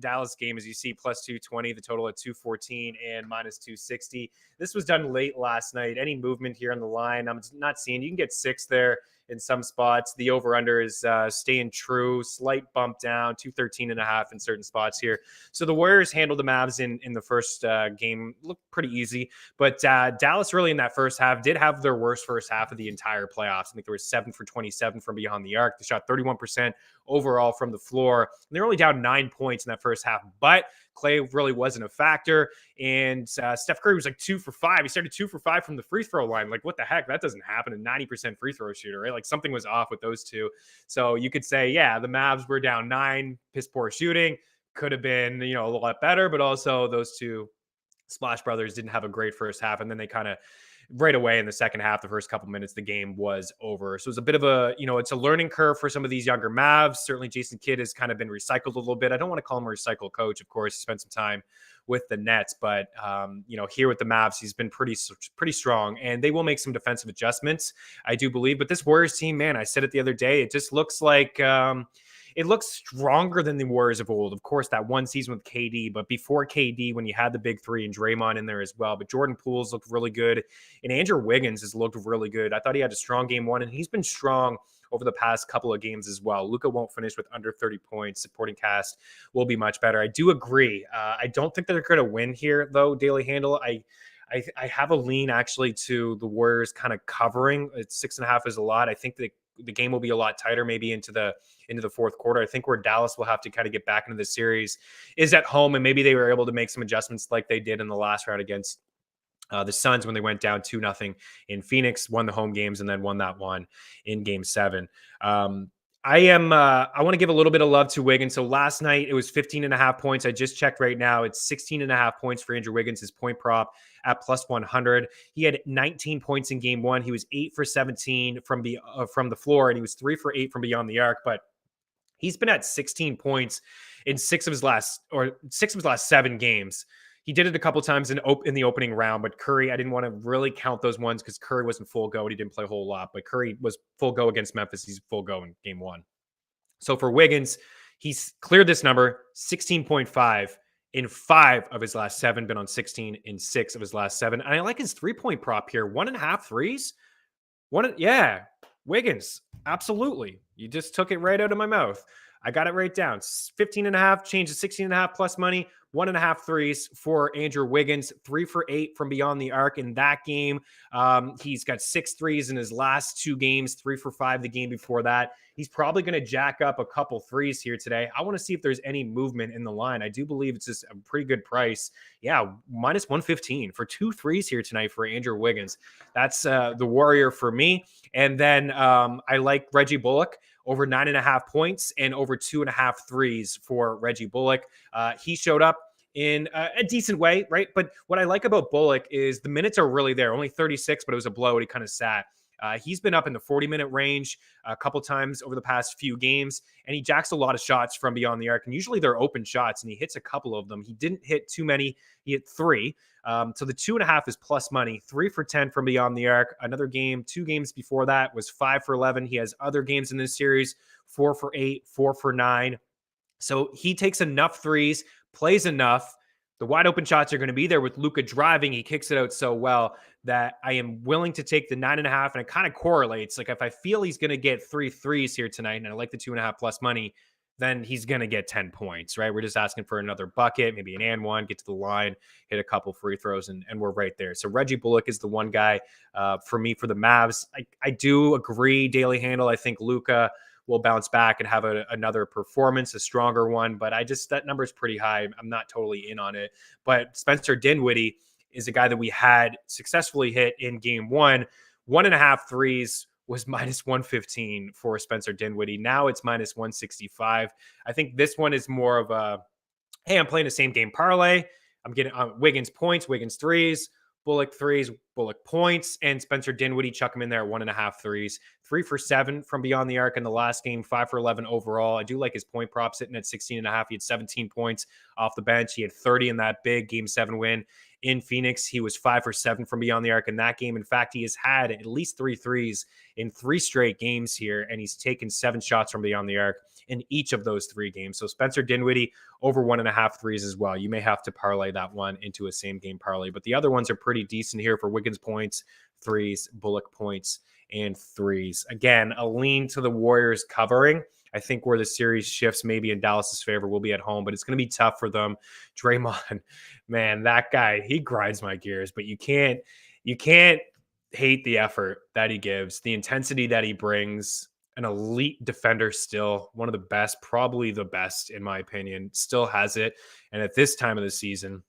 Dallas game is you see plus 220, the total at 214 and minus 260. This was done late last night. Any movement here on the line, I'm not seeing. You can get 6 there in some spots. The over-under is staying true. Slight bump down, 213.5 in certain spots here. So the Warriors handled the Mavs in the first game. Looked pretty easy. But Dallas really in that first half did have their worst first half of the entire playoffs. I think there was 7 for 27 from beyond the arc. They shot 31% overall from the floor. And they're only down 9 points in that first half. But Clay really wasn't a factor. And Steph Curry was like 2 for 5. He started 2 for 5 from the free throw line. Like, what the heck? That doesn't happen. A 90% free throw shooter, right? Like, something was off with those two. So you could say, yeah, the Mavs were down 9, piss poor shooting. Could have been, a lot better, but also those two Splash Brothers didn't have a great first half. And then they kind of right away in the second half, the first couple minutes, the game was over. So it was a bit of a, it's a learning curve for some of these younger Mavs. Certainly Jason Kidd has kind of been recycled a little bit. I don't want to call him a recycled coach. Of course, he spent some time with the Nets, but here with the Mavs, he's been pretty strong, and they will make some defensive adjustments, I do believe. But this Warriors team, man, I said it the other day, it just looks like it looks stronger than the Warriors of old. Of course, that one season with KD, but before KD, when you had the big three and Draymond in there as well. But Jordan Poole's looked really good, and Andrew Wiggins has looked really good. I thought he had a strong game one, and he's been strong over the past couple of games as well. Luka won't finish with under 30 points. Supporting cast will be much better. I do agree. I don't think that they're going to win here, though, Daily Handle. I have a lean actually to the Warriors kind of covering. It's 6.5 is a lot. I think the game will be a lot tighter, maybe into the fourth quarter. I think where Dallas will have to kind of get back into the series is at home, and maybe they were able to make some adjustments like they did in the last round against the Suns when they went down 2-0 in Phoenix, won the home games, and then won that one in Game 7. I want to give a little bit of love to Wiggins. So last night it was 15.5 points. I just checked right now. It's 16.5 points for Andrew Wiggins, his point prop at plus 100. He had 19 points in Game 1. He was 8 for 17 from the floor, and he was 3 for 8 from beyond the arc. But he's been at 16 points in six of his last 7 games. He did it a couple times in the opening round, but Curry, I didn't want to really count those ones because Curry wasn't full go. He didn't play a whole lot, but Curry was full go against Memphis. He's full go in Game 1. So for Wiggins, he's cleared this number, 16.5 in 5 of his last 7, been on 16 in 6 of his last 7. And I like his 3-point prop here, 1.5 threes. Wiggins, absolutely. You just took it right out of my mouth. I got it right down. 15.5, changed to 16.5 plus money. 1.5 threes for Andrew Wiggins, 3 for 8 from beyond the arc in that game. He's got 6 threes in his last 2 games, 3 for 5 the game before that. He's probably going to jack up a couple threes here today. I want to see if there's any movement in the line. I do believe it's just a pretty good price. Yeah, minus 115 for 2 threes here tonight for Andrew Wiggins. That's the Warrior for me. And then I like Reggie Bullock over 9.5 points and over 2.5 threes for Reggie Bullock. He showed up in a decent way, right? But what I like about Bullock is the minutes are really there. Only 36, but it was a blowout. He kind of sat. He's been up in the 40-minute range a couple times over the past few games, and he jacks a lot of shots from beyond the arc. And usually they're open shots, and he hits a couple of them. He didn't hit too many. He hit 3. So the 2.5 is plus money. 3 for 10 from beyond the arc. Another game, 2 games before that was 5 for 11. He has other games in this series, 4 for 8, 4 for 9. So he takes enough threes, plays enough. The wide open shots are going to be there with Luka driving. He kicks it out so well that I am willing to take the 9.5, and it kind of correlates. Like if I feel he's going to get 3 threes here tonight, and I like the 2.5 plus money, then he's going to get 10 points, right? We're just asking for another bucket, maybe an and one, get to the line, hit a couple free throws, and we're right there. So Reggie Bullock is the one guy for me for the Mavs. I do agree, Daily Handle. I think Luka will bounce back and have another performance, a stronger one. But that number is pretty high. I'm not totally in on it. But Spencer Dinwiddie is a guy that we had successfully hit in Game 1. 1.5 threes was minus 115 for Spencer Dinwiddie. Now it's minus 165. I think this one is more of a, hey, I'm playing the same game parlay. I'm getting Wiggins points, Wiggins threes, Bullock threes, Bullock points, and Spencer Dinwiddie, chuck him in there at 1.5 threes. 3 for 7 from beyond the arc in the last game, 5 for 11 overall. I do like his point prop sitting at 16.5. He had 17 points off the bench. He had 30 in that big Game 7 win in Phoenix. He was 5 for 7 from beyond the arc in that game. In fact, he has had at least 3 threes in 3 straight games here, and he's taken 7 shots from beyond the arc in each of those 3 games. So Spencer Dinwiddie over 1.5 threes as well. You may have to parlay that one into a same game parlay, but the other ones are pretty decent here for Wiggins points, threes, Bullock points, and threes. Again, a lean to the Warriors covering. I think where the series shifts maybe in Dallas's favor will be at home, but it's going to be tough for them. Draymond, man, that guy, he grinds my gears, but you can't hate the effort that he gives, the intensity that he brings. an elite defender still, one of the best, probably the best in my opinion, still has it. And at this time of the season,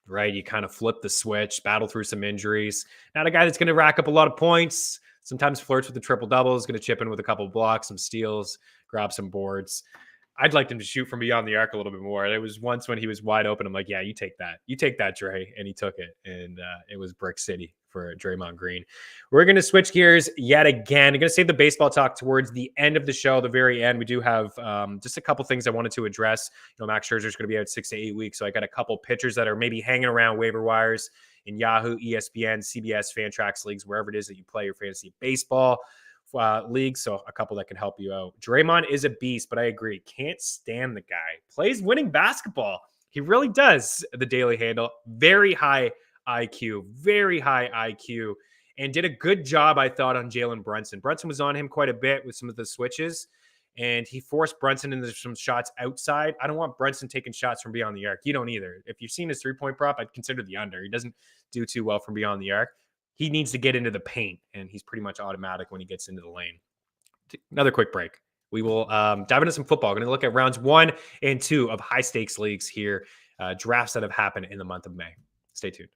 right, you kind of flip the switch, battle through some injuries. Not a guy that's going to rack up a lot of points, sometimes flirts with the triple doubles, going to chip in with a couple of blocks, some steals, grab some boards. I'd like him to shoot from beyond the arc a little bit more. It was once when he was wide open. I'm like, yeah, you take that. You take that, Dre. And he took it. And it was Brick City for Draymond Green. We're going to switch gears yet again. I'm going to save the baseball talk towards the end of the show, the very end. We do have just a couple things I wanted to address. Max Scherzer is going to be out 6 to 8 weeks. So I got a couple pitchers that are maybe hanging around waiver wires in Yahoo, ESPN, CBS, Fantrax leagues, wherever it is that you play your fantasy baseball league. So a couple that can help you out. Draymond is a beast, but I agree. Can't stand the guy. Plays winning basketball. He really does. The Daily Handle. Very high IQ. Very high IQ. And did a good job, I thought, on Jalen Brunson. Brunson was on him quite a bit with some of the switches. And he forced Brunson into some shots outside. I don't want Brunson taking shots from beyond the arc. You don't either. If you've seen his three-point prop, I'd consider the under. He doesn't do too well from beyond the arc. He needs to get into the paint, and he's pretty much automatic when he gets into the lane. Another quick break. We will dive into some football. We're going to look at rounds 1 and 2 of high-stakes leagues here, drafts that have happened in the month of May. Stay tuned.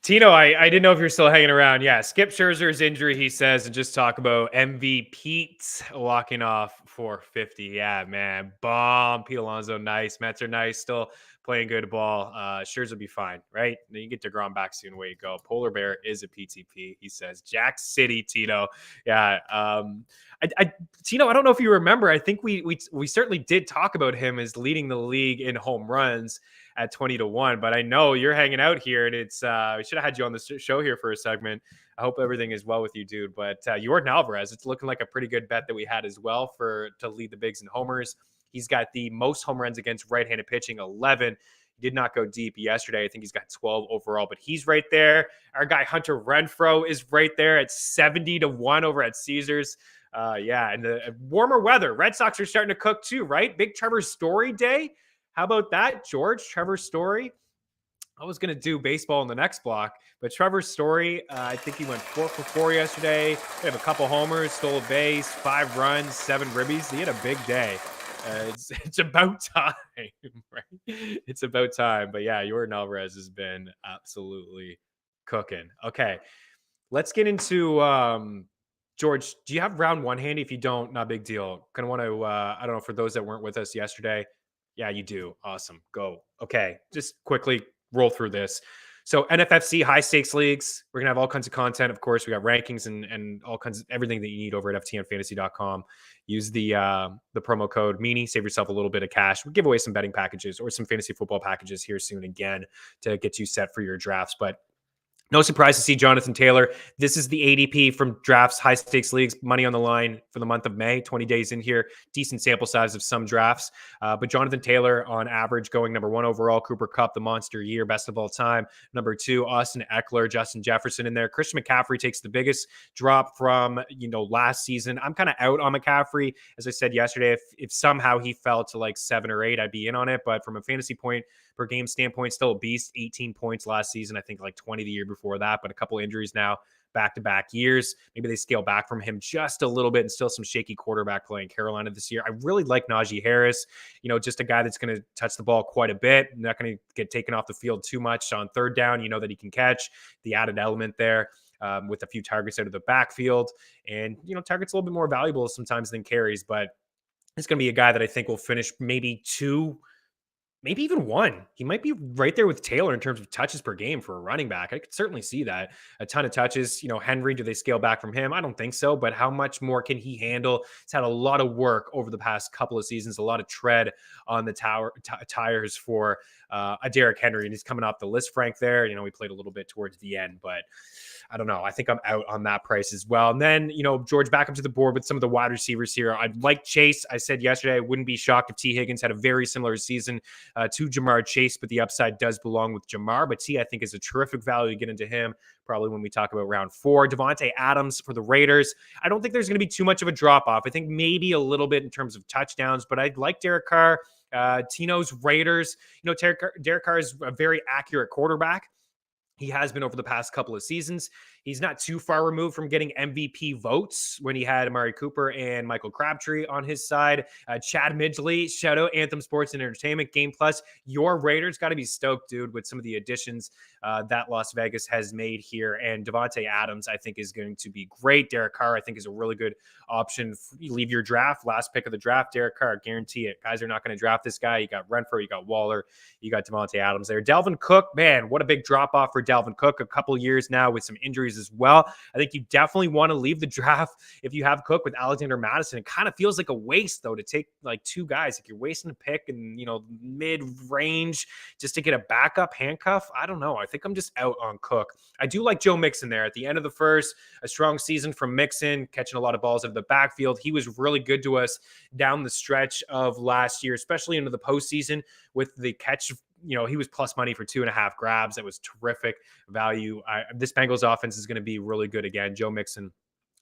Tino, I didn't know if you're still hanging around. Yeah, skip Scherzer's injury, he says, and just talk about MV Pete walking off for 50. Yeah, man. Bomb. Pete Alonso, nice. Mets are nice. Still playing good ball. Scherzer will be fine, right? Then you get DeGrom back soon. Way you go. Polar Bear is a PTP, he says. Jack City, Tino. Yeah. Tino, I don't know if you remember. I think we certainly did talk about him as leading the league in home runs at 20-1, but I know you're hanging out here, and it's we should have had you on the show here for a segment. I hope everything is well with you, dude. But Jordan Alvarez, it's looking like a pretty good bet that we had as well to lead the bigs in homers. He's got the most home runs against right-handed pitching, 11. He did not go deep yesterday. I think he's got 12 overall, but he's right there. Our guy Hunter Renfroe is right there at 70-1 over at Caesars. Yeah, and the warmer weather. Red Sox are starting to cook too, right? Big Trevor Story day. How about that, George? Trevor Story. I was going to do baseball in the next block, but Trevor Story, I think he went 4 for 4 yesterday. He had a couple homers, stole a base, 5 runs, 7 ribbies. He had a big day. It's about time, right? It's about time. But yeah, Jordan Alvarez has been absolutely cooking. Okay, let's get into George. Do you have round 1 handy? If you don't, not a big deal. Kind of want to, I don't know, for those that weren't with us yesterday, Yeah, you do. Awesome. Go. Okay. Just quickly roll through this. So NFFC high stakes leagues. We're gonna have all kinds of content. Of course, we got rankings and all kinds of everything that you need over at ftnfantasy.com. Use the promo code Meaney. Save yourself a little bit of cash. We'll give away some betting packages or some fantasy football packages here soon again to get you set for your drafts. But no surprise to see Jonathan Taylor. This is the ADP from drafts, high stakes leagues, money on the line for the month of May. 20 days in here, decent sample size of some drafts. But Jonathan Taylor on average going number 1 overall, Cooper Kupp, the monster year, best of all time. Number 2, Austin Eckler, Justin Jefferson in there. Christian McCaffrey takes the biggest drop from, last season. I'm kind of out on McCaffrey. As I said yesterday, if somehow he fell to like 7 or 8, I'd be in on it. But from a fantasy point per game standpoint, still a beast. 18 points last season. I think like 20 the year before that, but a couple injuries now, back-to-back years. Maybe they scale back from him just a little bit, and still some shaky quarterback play in Carolina this year. I really like Najee Harris, just a guy that's going to touch the ball quite a bit, not going to get taken off the field too much on third down. You know that he can catch, the added element there. With a few targets out of the backfield, and targets a little bit more valuable sometimes than carries, but it's going to be a guy that I think will finish maybe 2, maybe even 1. He might be right there with Taylor in terms of touches per game for a running back. I could certainly see that. A ton of touches. Henry, do they scale back from him? I don't think so, but how much more can he handle? He's had a lot of work over the past couple of seasons, a lot of tread on the tires for a Derrick Henry, and he's coming off the list, Frank, there. We played a little bit towards the end, but I don't know. I think I'm out on that price as well. And then, George, back up to the board with some of the wide receivers here. I like Chase. I said yesterday I wouldn't be shocked if T. Higgins had a very similar season to Jamar Chase, but the upside does belong with Jamar. But T, I think, is a terrific value to get into him probably when we talk about round 4. Devontae Adams for the Raiders. I don't think there's going to be too much of a drop-off. I think maybe a little bit in terms of touchdowns, but I like Derek Carr. Tino's Raiders. Derek Carr is a very accurate quarterback. He has been over the past couple of seasons. He's not too far removed from getting MVP votes when he had Amari Cooper and Michael Crabtree on his side. Chad Midgley, shout out Anthem Sports and Entertainment, Game Plus. Your Raiders got to be stoked, dude, with some of the additions that Las Vegas has made here. And Devontae Adams, I think, is going to be great. Derek Carr, I think, is a really good option. You leave your draft, last pick of the draft, Derek Carr, guarantee it. Guys are not going to draft this guy. You got Renfro, you got Waller, you got Devontae Adams there. Dalvin Cook, man, what a big drop-off for Dalvin Cook. A couple years now with some injuries as well. I think you definitely want to leave the draft if you have Cook with Alexander Madison. It kind of feels like a waste, though, to take like 2 guys. Like you're wasting a pick in, mid-range just to get a backup handcuff. I don't know. I think I'm just out on Cook. I do like Joe Mixon there at the end of the first. A strong season from Mixon, catching a lot of balls out of the backfield. He was really good to us down the stretch of last year, especially into the postseason with the catch. He was plus money for 2.5 grabs. That was terrific value. This Bengals offense is going to be really good again. Joe Mixon,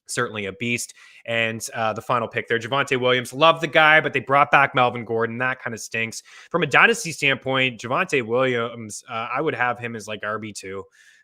certainly a beast. And the final pick there, Javonte Williams. Love the guy, but they brought back Melvin Gordon. That kind of stinks. From a dynasty standpoint, Javonte Williams, I would have him as like RB2.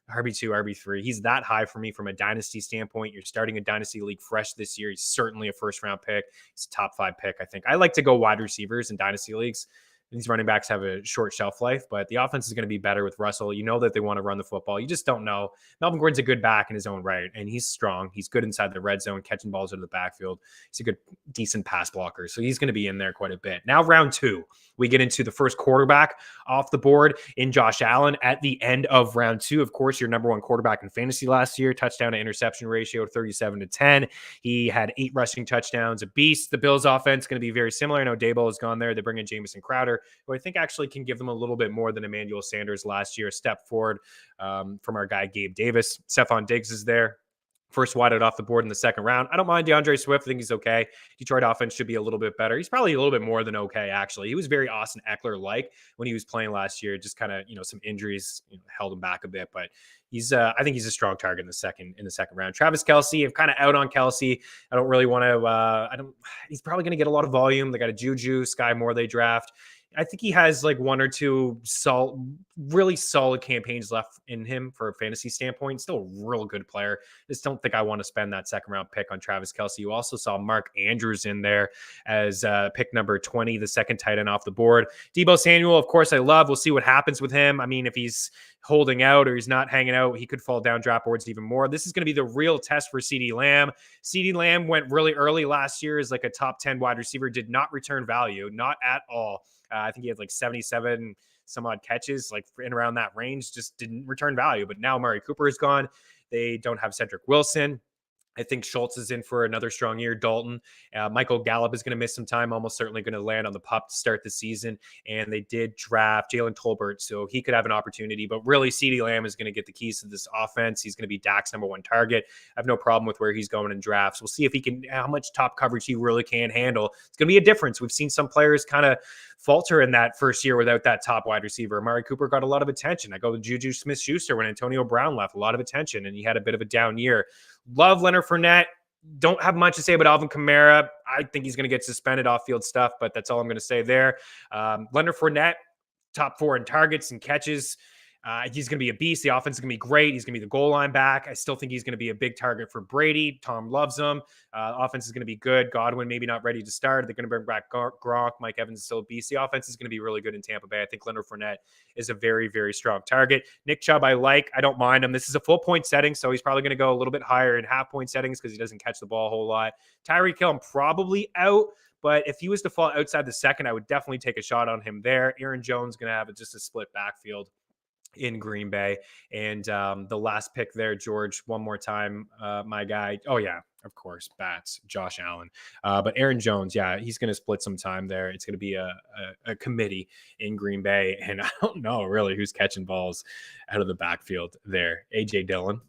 RB3. He's that high for me from a dynasty standpoint. You're starting a dynasty league fresh this year. He's certainly a first-round pick. He's a top 5 pick, I think. I like to go wide receivers in dynasty leagues. These running backs have a short shelf life, but the offense is going to be better with Russell. You know that they want to run the football. You just don't know. Melvin Gordon's a good back in his own right, and he's strong. He's good inside the red zone, catching balls out of the backfield. He's a good, decent pass blocker, so he's going to be in there quite a bit. Now, round 2, we get into the first quarterback off the board in Josh Allen at the end of round 2. Of course, your number 1 quarterback in fantasy last year, touchdown to interception ratio 37-10. He had 8 rushing touchdowns, a beast. The Bills offense going to be very similar. I know Daboll has gone there. They bring in Jamison Crowder, who I think actually can give them a little bit more than Emmanuel Sanders last year. A step forward from our guy Gabe Davis. Stephon Diggs is there. First wideout off the board in the second round. I don't mind DeAndre Swift. I think he's okay. Detroit offense should be a little bit better. He's probably a little bit more than okay, actually. He was very Austin Eckler-like when he was playing last year. Just kind of, some injuries held him back a bit, but he's I think he's a strong target in the second round. Travis Kelce, I'm kind of out on Kelce. I don't really want to he's probably going to get a lot of volume. They got a Juju, Sky Moore they draft. I think he has like 1 or 2 really solid campaigns left in him for a fantasy standpoint. Still a real good player. Just don't think I want to spend that second round pick on Travis Kelce. You also saw Mark Andrews in there as pick number 20, the second tight end off the board. Deebo Samuel, of course, I love. We'll see what happens with him. I mean, if he's holding out or he's not hanging out, he could fall down draft boards even more. This is going to be the real test for CeeDee Lamb. CeeDee Lamb went really early last year as like a top 10 wide receiver, did not return value, not at all. I think he had like 77 some odd catches, like in around that range, just didn't return value. But now Amari Cooper is gone. They don't have Cedric Wilson. I think Schultz is in for another strong year. Dalton, Michael Gallup is going to miss some time, almost certainly going to land on the pup to start the season. And they did draft Jalen Tolbert, so he could have an opportunity. But really, CeeDee Lamb is going to get the keys to this offense. He's going to be Dak's number one target. I have no problem with where he's going in drafts. We'll see if he can, how much top coverage he really can handle. It's going to be a difference. We've seen some players kind of falter in that first year without that top wide receiver. Amari Cooper got a lot of attention. I go with Juju Smith-Schuster when Antonio Brown left, a lot of attention, and he had a bit of a down year. Love Leonard Fournette. Don't have much to say about Alvin Kamara. I think he's going to get suspended off-field stuff, but that's all I'm going to say there. Leonard Fournette, top 4 in targets and catches. He's going to be a beast. The offense is going to be great. He's going to be the goal line back. I still think he's going to be a big target for Brady. Tom loves him. Offense is going to be good. Godwin maybe not ready to start. They're going to bring back Gronk. Mike Evans is still a beast. The offense is going to be really good in Tampa Bay. I think Leonard Fournette is a very, very strong target. Nick Chubb, I don't mind him. This is a full point setting, so he's probably going to go a little bit higher in half point settings because he doesn't catch the ball a whole lot. Tyreek Hill, I'm probably out. But if he was to fall outside the second, I would definitely take a shot on him there. Aaron Jones going to have just a split backfield in Green Bay. And the last pick there, George, one more time, my guy. Oh, yeah, of course, Bats, Josh Allen. But Aaron Jones, yeah, he's going to split some time there. It's going to be a committee in Green Bay. And I don't know really who's catching balls out of the backfield there. A.J. Dillon.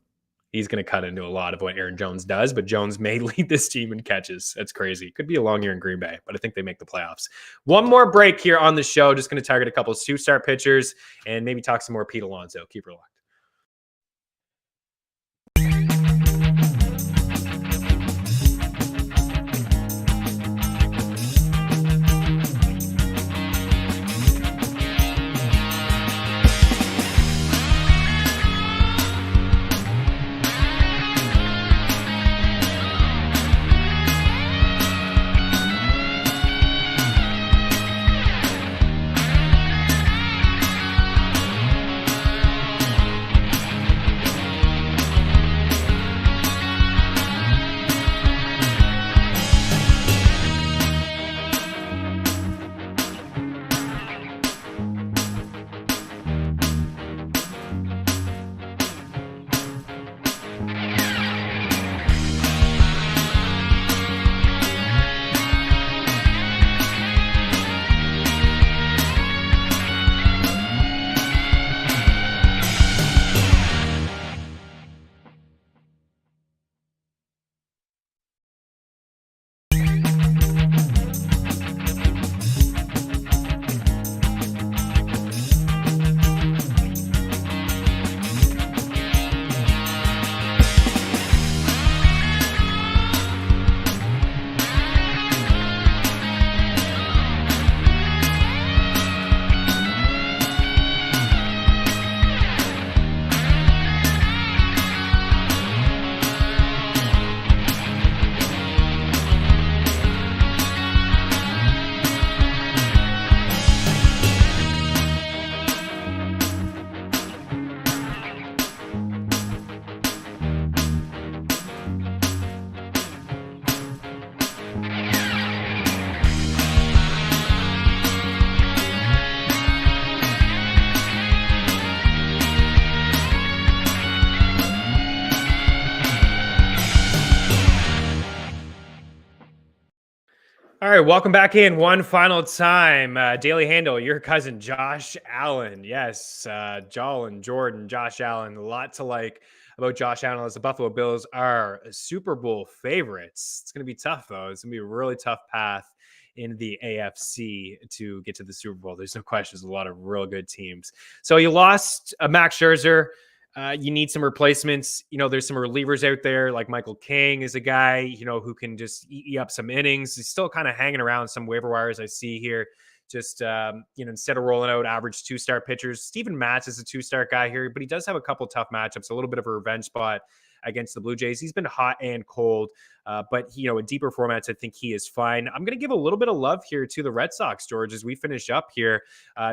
He's going to cut into a lot of what Aaron Jones does, but Jones may lead this team in catches. That's crazy. Could be a long year in Green Bay, but I think they make the playoffs. One more break here on the show. Just going to target a couple of two-star pitchers and maybe talk some more Pete Alonso. Keep her locked. All right, welcome back in one final time. Daily Handle, your cousin Josh Allen. Yes, Jolin, Jordan, Josh Allen. A lot to like about Josh Allen as the Buffalo Bills are Super Bowl favorites. It's going to be tough, though. It's going to be a really tough path in the AFC to get to the Super Bowl. There's no question. There's a lot of real good teams. So you lost Max Scherzer. You need some replacements. There's some relievers out there, like Michael King is a guy, who can just eat up some innings. He's still kind of hanging around some waiver wires I see here. Just, instead of rolling out average two-star pitchers, Steven Matz is a two-star guy here, but he does have a couple tough matchups, a little bit of a revenge spot against the Blue Jays. He's been hot and cold. But, in deeper formats, I think he is fine. I'm going to give a little bit of love here to the Red Sox, George, as we finish up here.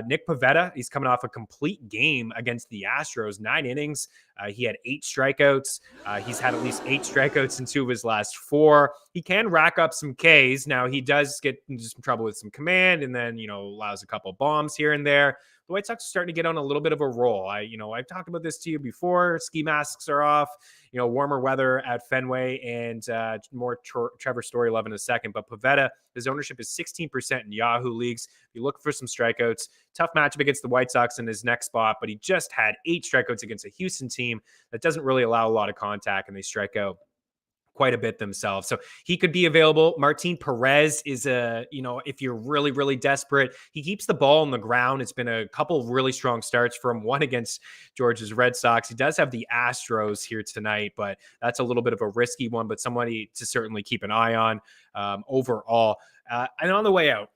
Nick Pivetta, he's coming off a complete game against the Astros, 9 innings. He had 8 strikeouts. He's had at least 8 strikeouts in 2 of his last 4. He can rack up some Ks. Now, he does get into some trouble with some command and then, allows a couple bombs here and there. The White Sox are starting to get on a little bit of a roll. I've talked about this to you before. Ski masks are off, warmer weather at Fenway, and more Trevor Story love in a second. But Pivetta, his ownership is 16% in Yahoo leagues. If you look for some strikeouts, tough matchup against the White Sox in his next spot, but he just had 8 strikeouts against a Houston team that doesn't really allow a lot of contact, and they strike out quite a bit themselves. So he could be available. Martin Perez is if you're really, really desperate, he keeps the ball on the ground. It's been a couple of really strong starts from one against George's Red Sox. He does have the Astros here tonight, but that's a little bit of a risky one, but somebody to certainly keep an eye on overall. And on the way out,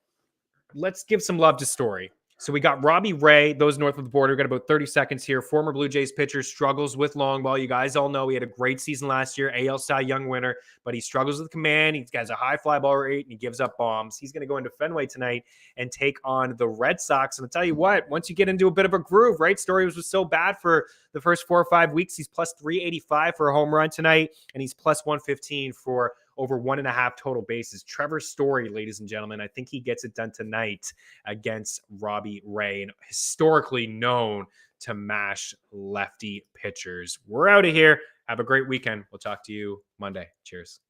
let's give some love to Story. So we got Robbie Ray, those north of the border. We got about 30 seconds here. Former Blue Jays pitcher, struggles with long ball. You guys all know he had a great season last year, AL Cy Young winner, but he struggles with command. He has a high fly ball rate, and he gives up bombs. He's going to go into Fenway tonight and take on the Red Sox. And I'll tell you what, once you get into a bit of a groove, right? Story was so bad for the first 4 or 5 weeks. He's plus 385 for a home run tonight, and he's plus 115 for over 1.5 total bases. Trevor Story, ladies and gentlemen, I think he gets it done tonight against Robbie Ray, and historically known to mash lefty pitchers. We're out of here. Have a great weekend. We'll talk to you Monday. Cheers.